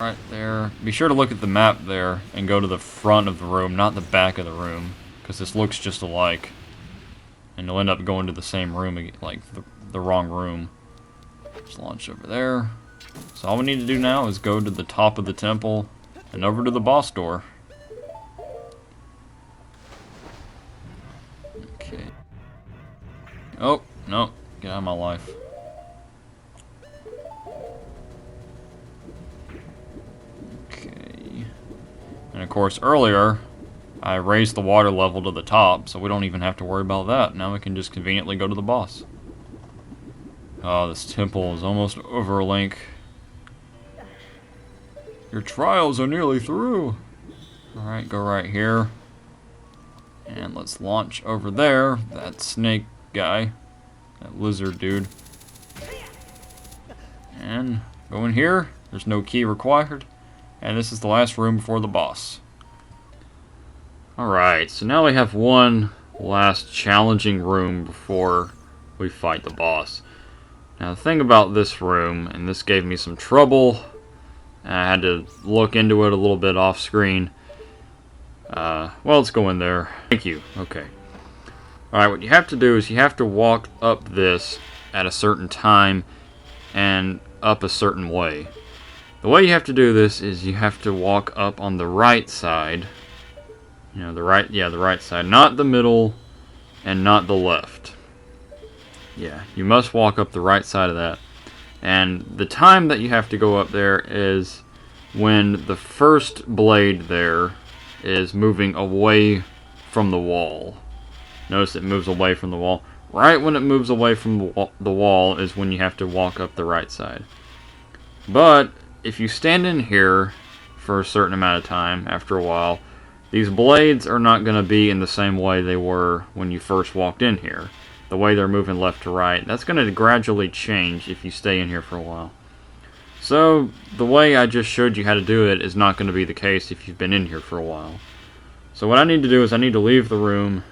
Right there. Be sure to look at the map there and go to the front of the room, not the back of the room, because this looks just alike. And you'll end up going to the same room, like the wrong room. Just launch over there. So all we need to do now is go to the top of the temple and over to the boss door. Okay. Oh, no. Get out of my life. Okay. And of course, earlier, I raised the water level to the top, so we don't even have to worry about that. Now we can just conveniently go to the boss. Oh, this temple is almost over, Link. Your trials are nearly through. Alright, go right here. And let's launch over there. That snake guy. That lizard dude. And go in here. There's no key required. And this is the last room before the boss. Alright, so now we have one last challenging room before we fight the boss. Now the thing about this room, and this gave me some trouble, and I had to look into it a little bit off screen. Well, let's go in there. Thank you. Okay. Alright, what you have to do is you have to walk up this at a certain time and up a certain way. The way you have to do this is you have to walk up on the right side. You know, the right side. Not the middle and not the left. Yeah, you must walk up the right side of that. And the time that you have to go up there is when the first blade there is moving away from the wall. Notice it moves away from the wall. Right when it moves away from the wall is when you have to walk up the right side. But if you stand in here for a certain amount of time, after a while, these blades are not going to be in the same way they were when you first walked in here. The way they're moving left to right, that's going to gradually change if you stay in here for a while. So, the way I just showed you how to do it is not going to be the case if you've been in here for a while. So what I need to do is I need to leave the room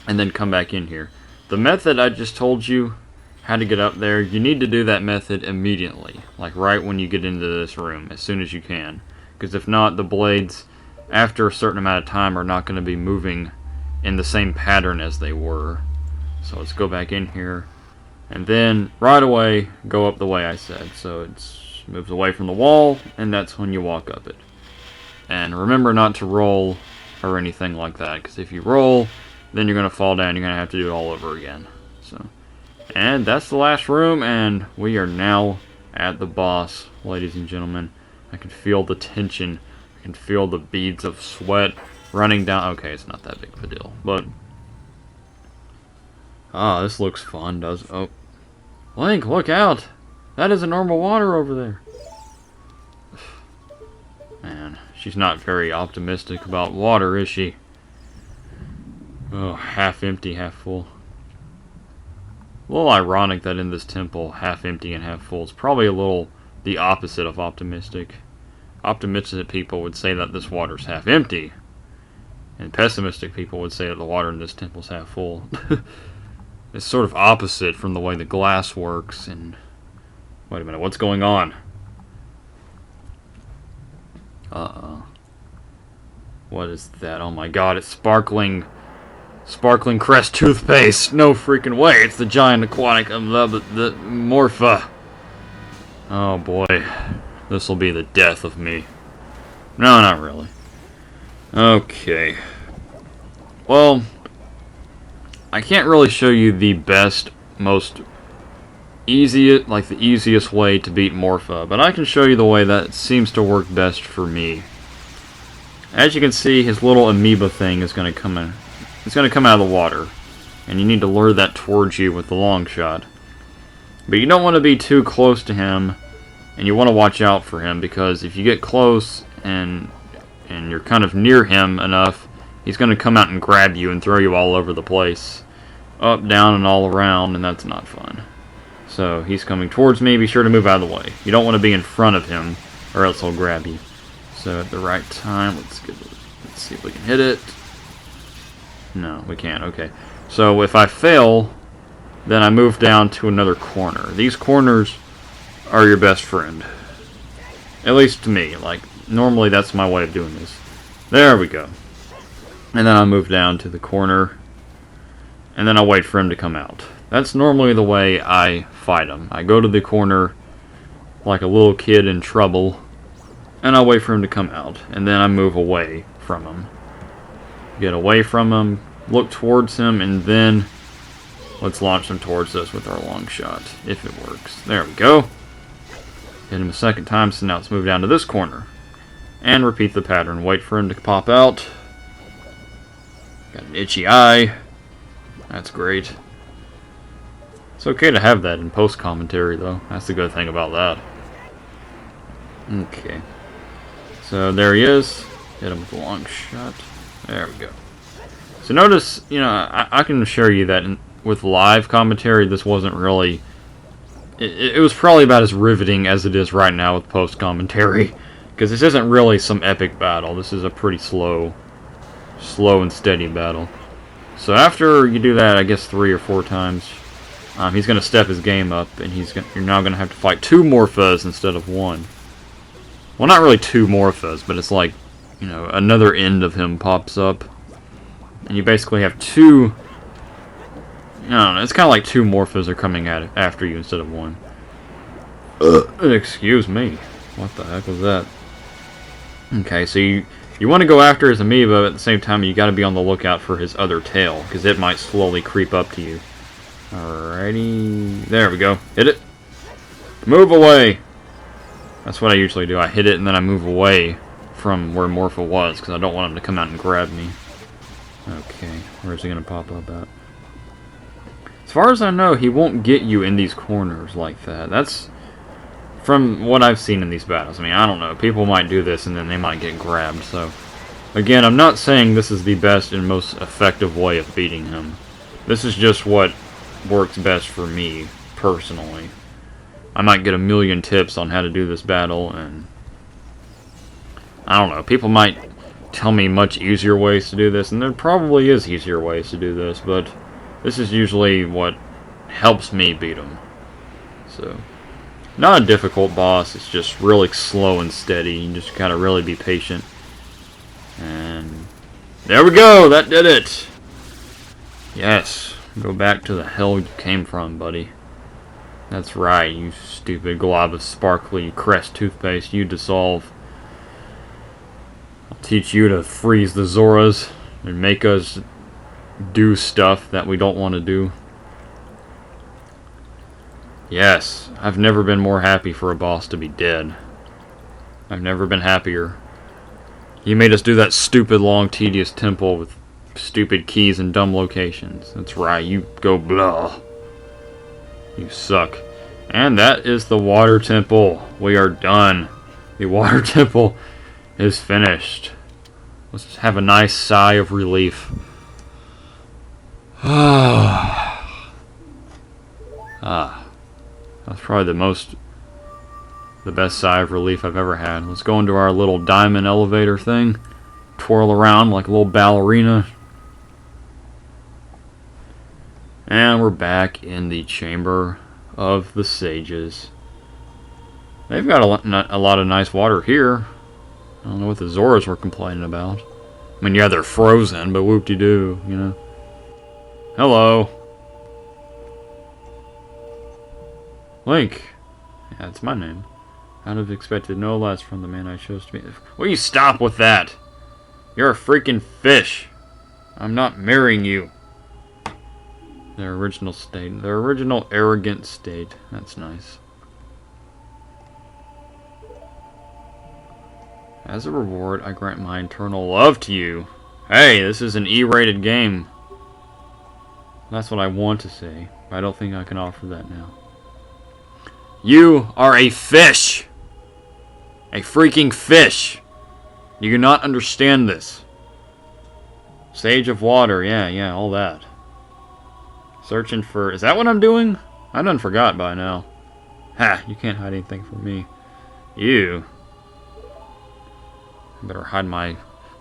and then come back in here. The method I just told you how to get up there, you need to do that method immediately. Like right when you get into this room, as soon as you can. Because if not, the blades, after a certain amount of time, are not going to be moving in the same pattern as they were. So let's go back in here, and then right away go up the way I said. So it moves away from the wall, and that's when you walk up it. And remember not to roll or anything like that, because if you roll, then you're going to fall down. You're going to have to do it all over again. So, and that's the last room, and we are now at the boss, ladies and gentlemen. I can feel the tension. I can feel the beads of sweat running down. Okay, it's not that big of a deal, but this looks fun, does. Oh, Link, look out! That isn't normal water over there. Man, she's not very optimistic about water, is she? Oh, half empty, half full. A little ironic that in this temple, half empty and half full is probably a little the opposite of optimistic. Optimistic people would say that this water's half empty, and pessimistic people would say that the water in this temple's half full. It's sort of opposite from the way the glass works. And wait a minute, what's going on? What is that? Oh my god, it's sparkling Crest toothpaste. No freaking way, it's the giant aquatic the MOR-PHun. Oh boy, this will be the death of me. No, not really. Okay. Well, I can't really show you the best, most easiest, like the easiest way to beat MOR-PHun, but I can show you the way that seems to work best for me. As you can see, his little amoeba thing is going to come in. It's going to come out of the water, and you need to lure that towards you with the Longshot. But you don't want to be too close to him, and you want to watch out for him, because if you get close and you're kind of near him enough, he's going to come out and grab you and throw you all over the place. Up, down, and all around, and that's not fun. So, he's coming towards me. Be sure to move out of the way. You don't want to be in front of him, or else he'll grab you. So, at the right time, let's see if we can hit it. No, we can't. Okay. So, if I fail, then I move down to another corner. These corners are your best friend. At least to me. Like, normally that's my way of doing this. There we go. And then I move down to the corner. And then I wait for him to come out. That's normally the way I fight him. I go to the corner like a little kid in trouble. And I wait for him to come out. And then I move away from him. Get away from him. Look towards him. And then let's launch him towards us with our long shot. If it works. There we go. Hit him a second time. So now let's move down to this corner. And repeat the pattern. Wait for him to pop out. Got an itchy eye. That's great. It's okay to have that in post-commentary, though. That's the good thing about that. Okay. So there he is. Hit him with a long shot. There we go. So notice, you know, I can assure you that with live commentary, this wasn't really... It was probably about as riveting as it is right now with post-commentary. Because this isn't really some epic battle. This is a pretty slow and steady battle. So after you do that, I guess 3 or 4 times, he's going to step his game up, and you're now going to have to fight 2 MOR-PHus instead of 1. Well, not really 2 MOR-PHus, but it's like, you know, another end of him pops up, and you basically have 2. I don't know. It's kind of like 2 MOR-PHus are coming at it after you instead of 1. Excuse me. What the heck was that? Okay, so you want to go after his amiibo, but at the same time you got to be on the lookout for his other tail, because it might slowly creep up to you. Alrighty, there we go. Hit it. Move away. That's what I usually do. I hit it and then I move away from where MOR-PHun was, because I don't want him to come out and grab me. Okay, where's he going to pop up at? As far as I know, he won't get you in these corners like that. That's from what I've seen in these battles. I mean, I don't know. People might do this and then they might get grabbed. So, again, I'm not saying this is the best and most effective way of beating him. This is just what works best for me, personally. I might get a million tips on how to do this battle, and I don't know. People might tell me much easier ways to do this, and there probably is easier ways to do this, but this is usually what helps me beat him. So, not a difficult boss, it's just really slow and steady. You just gotta really be patient. And there we go, that did it! Yes, go back to the hell you came from, buddy. That's right, you stupid glob of sparkly Crest toothpaste, you dissolve. I'll teach you to freeze the Zoras and make us do stuff that we don't want to do. Yes, I've never been more happy for a boss to be dead. I've never been happier. You made us do that stupid long tedious temple with stupid keys and dumb locations. That's right, you go blah. You suck. And that is the water temple. We are done. The water temple is finished. Let's have a nice sigh of relief. That's probably the best sigh of relief I've ever had. Let's go into our little diamond elevator thing. Twirl around like a little ballerina. And we're back in the Chamber of the Sages. They've got a lot of nice water here. I don't know what the Zoras were complaining about. I mean, yeah, they're frozen, but whoop-de-doo, you know. Hello. Link. Yeah, that's my name. I'd have expected no less from the man I chose to be. Will you stop with that? You're a freaking fish. I'm not marrying you. Their original state. Their original arrogant state. That's nice. As a reward, I grant my eternal love to you. Hey, this is an E-rated game. That's what I want to say. But I don't think I can offer that now. You are a fish! A freaking fish! You do not understand this. Sage of water, yeah, all that. Searching for... Is that what I'm doing? I done forgot by now. Ha! You can't hide anything from me. You. I better hide my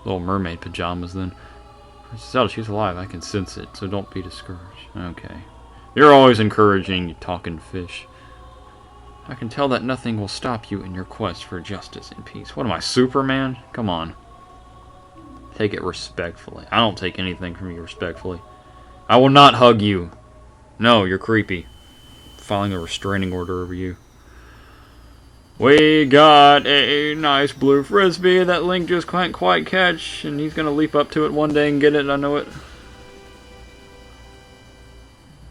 little mermaid pajamas then. Zelda, she's alive. I can sense it, so don't be discouraged. Okay. You're always encouraging, you talking fish. I can tell that nothing will stop you in your quest for justice and peace. What am I, Superman? Come on. Take it respectfully. I don't take anything from you respectfully. I will not hug you. No, you're creepy. Filing a restraining order over you. We got a nice blue frisbee that Link just can't quite catch, and he's gonna leap up to it one day and get it, I know it.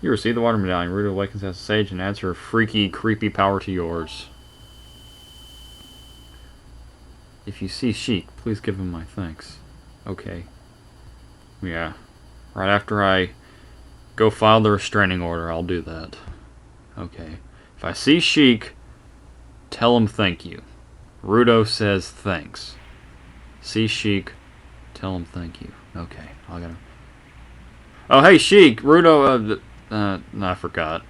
You receive the water medallion. Ruta awakens as a sage and adds her freaky, creepy power to yours. If you see Sheik, please give him my thanks. Okay. Yeah. Right after I go file the restraining order, I'll do that. Okay. If I see Sheik, tell him thank you. Ruto says thanks. See Sheik, tell him thank you. Okay. I gotta... Oh, hey, Sheik! Ruto, no, I forgot.